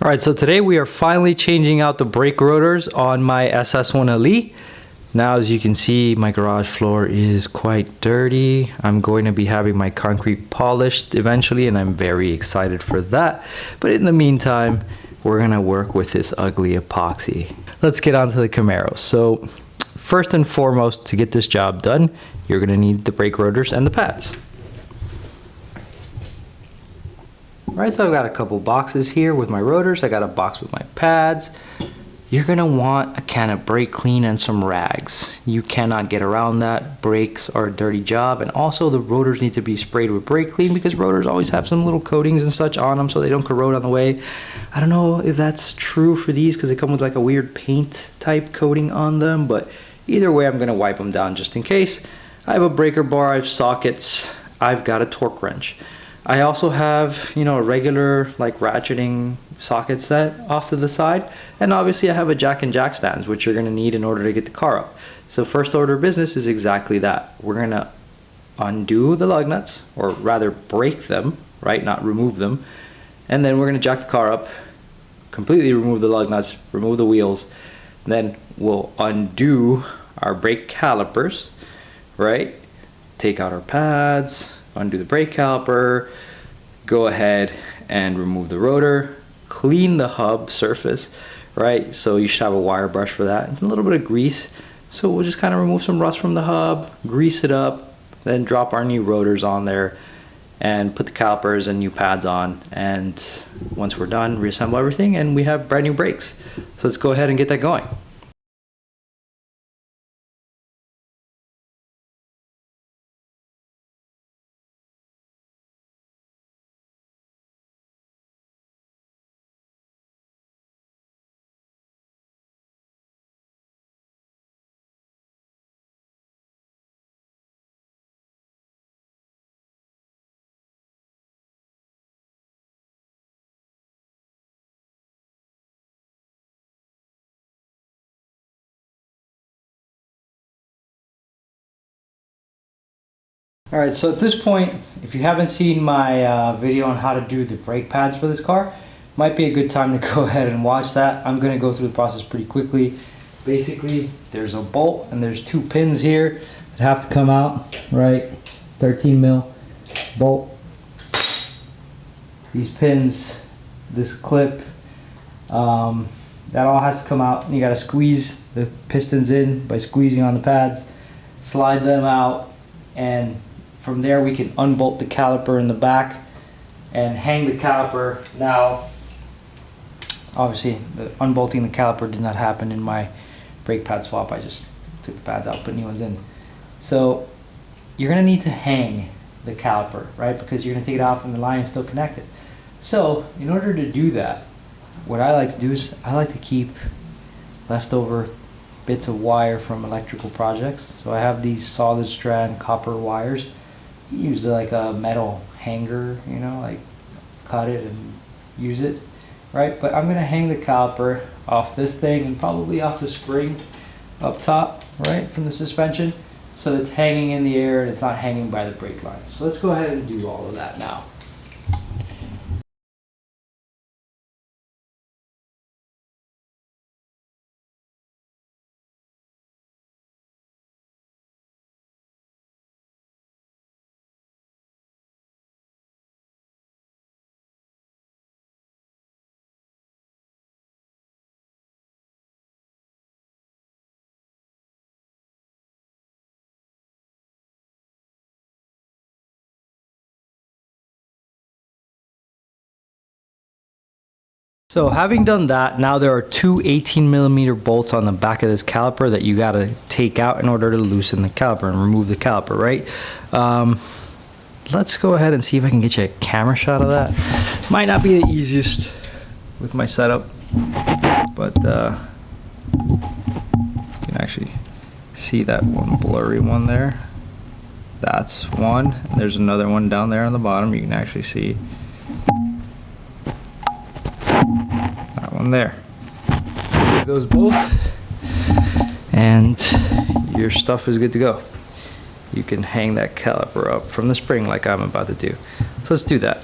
All right, so today we are finally changing out the brake rotors on my SS1 Elite. Now, as you can see, my garage floor is quite dirty. I'm going to be having my concrete polished eventually, and I'm very excited for that. But in the meantime, we're gonna work with this ugly epoxy. Let's get on to the Camaro. So first and foremost, to get this job done, you're gonna need the brake rotors and the pads. All right, so I've got a couple boxes here with my rotors. I got a box with my pads. You're gonna want a can of brake clean and some rags. You cannot get around that. Brakes are a dirty job, and also the rotors need to be sprayed with brake clean because rotors always have some little coatings and such on them so they don't corrode on the way. I don't know if that's true for these because they come with like a weird paint type coating on them, but either way, I'm gonna wipe them down just in case. I have a breaker bar, I have sockets, I've got a torque wrench. I also have, a regular like ratcheting socket set off to the side. And obviously I have a jack and jack stands, which you're gonna need in order to get the car up. So first order of business is exactly that. We're gonna undo the lug nuts, or rather break them, right? Not remove them. And then we're gonna jack the car up, completely remove the lug nuts, remove the wheels. Then we'll undo our brake calipers, right? Take out our pads, undo the brake caliper, go ahead and remove the rotor, clean the hub surface, right? So you should have a wire brush for that. It's a little bit of grease. So we'll just kind of remove some rust from the hub, grease it up, then drop our new rotors on there and put the calipers and new pads on. And once we're done, reassemble everything and we have brand new brakes. So let's go ahead and get that going. All right, so at this point, if you haven't seen my video on how to do the brake pads for this car, might be a good time to go ahead and watch that. I'm gonna go through the process pretty quickly. Basically, there's a bolt and there's two pins here that have to come out, right? 13 mil bolt. These pins, this clip, that all has to come out. You gotta squeeze the pistons in by squeezing on the pads, slide them out, and from there we can unbolt the caliper in the back and hang the caliper. Now, obviously the unbolting the caliper did not happen in my brake pad swap. I just took the pads out, put new ones in. So you're gonna need to hang the caliper, right? Because you're gonna take it off and the line is still connected. So in order to do that, what I like to do is I like to keep leftover bits of wire from electrical projects. So I have these solid strand copper wires. Use like a metal hanger, like cut it and use it, right? But I'm gonna hang the caliper off this thing and probably off the spring up top, right, from the suspension. So it's hanging in the air and it's not hanging by the brake line. So let's go ahead and do all of that now. So having done that, now there are two 18mm bolts on the back of this caliper that you gotta take out in order to loosen the caliper and remove the caliper, right? Let's go ahead and see if I can get you a camera shot of that. Might not be the easiest with my setup, but you can actually see that one blurry one there. That's one, and there's another one down there on the bottom. You can actually see one there. Do those both and your stuff is good to go. You can hang that caliper up from the spring like I'm about to do. So let's do that.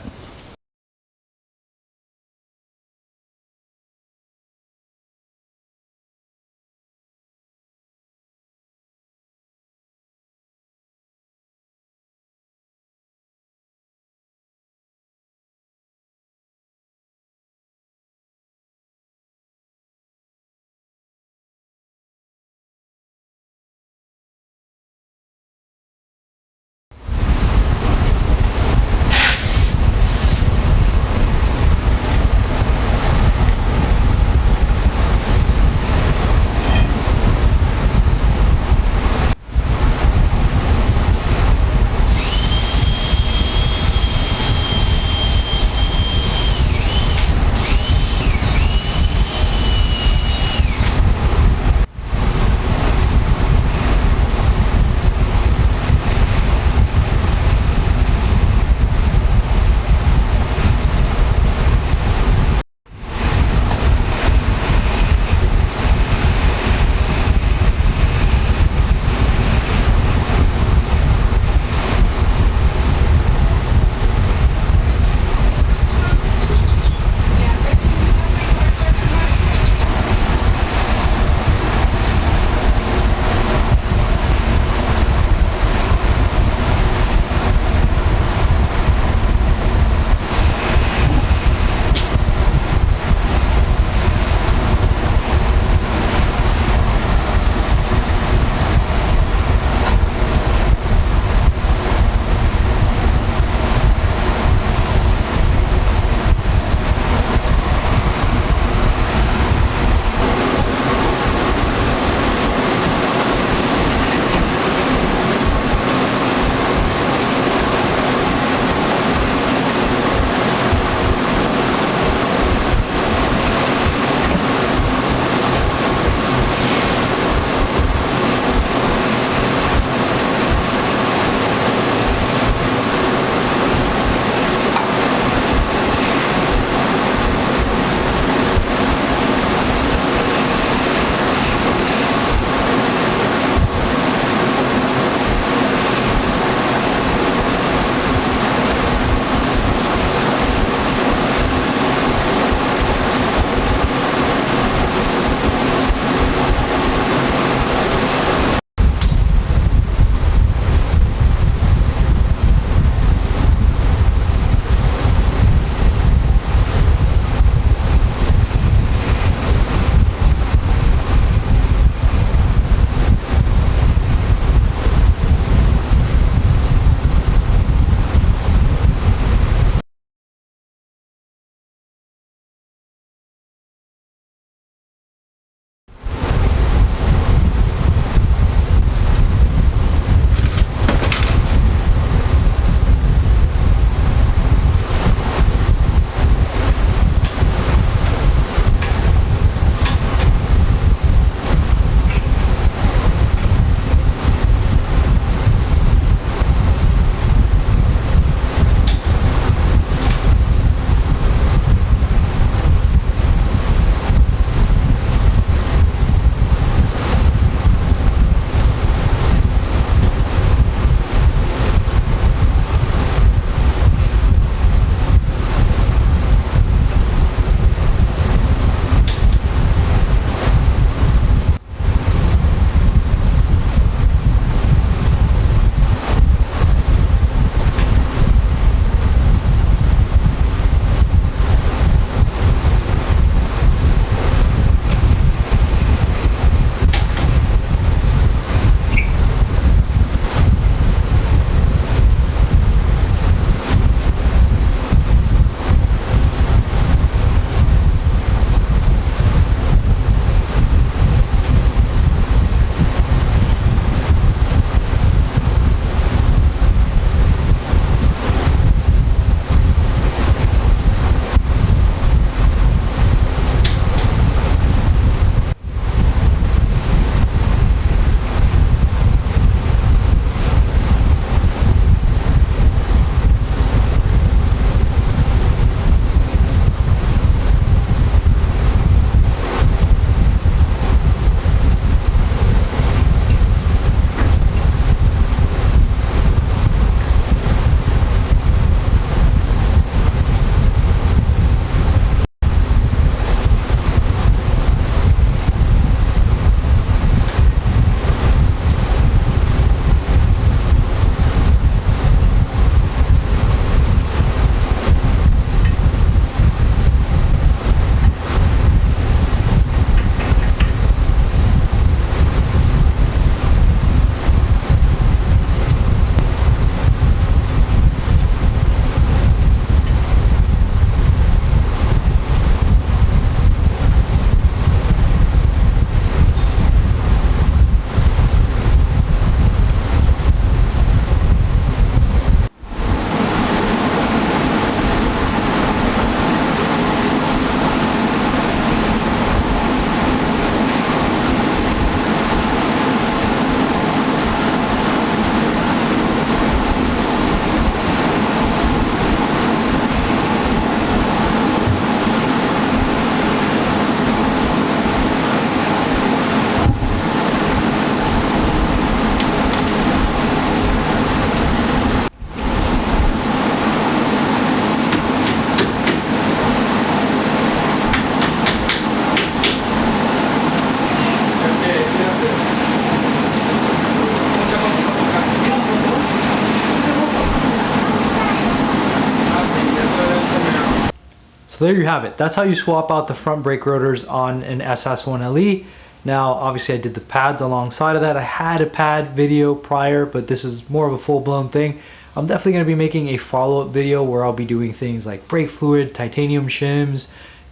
so there you have it. That's how you swap out the front brake rotors on an SS1LE. Now, obviously I did the pads alongside of that. I had a pad video prior, but this is more of a full-blown thing. I'm definitely going to be making a follow-up video where I'll be doing things like brake fluid, titanium shims,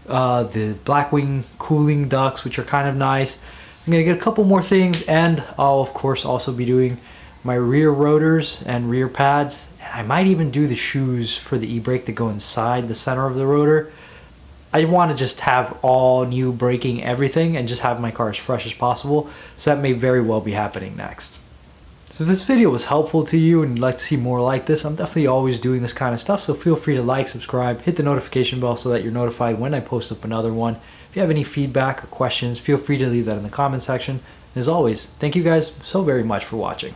the Blackwing cooling ducts, which are kind of nice. I'm going to get a couple more things, and I'll of course also be doing my rear rotors and rear pads. And I might even do the shoes for the e-brake that go inside the center of the rotor. I want to just have all new braking everything and just have my car as fresh as possible. So that may very well be happening next. So if this video was helpful to you and you'd like to see more like this, I'm definitely always doing this kind of stuff. So feel free to like, subscribe, hit the notification bell so that you're notified when I post up another one. If you have any feedback or questions, feel free to leave that in the comment section. And as always, thank you guys so very much for watching.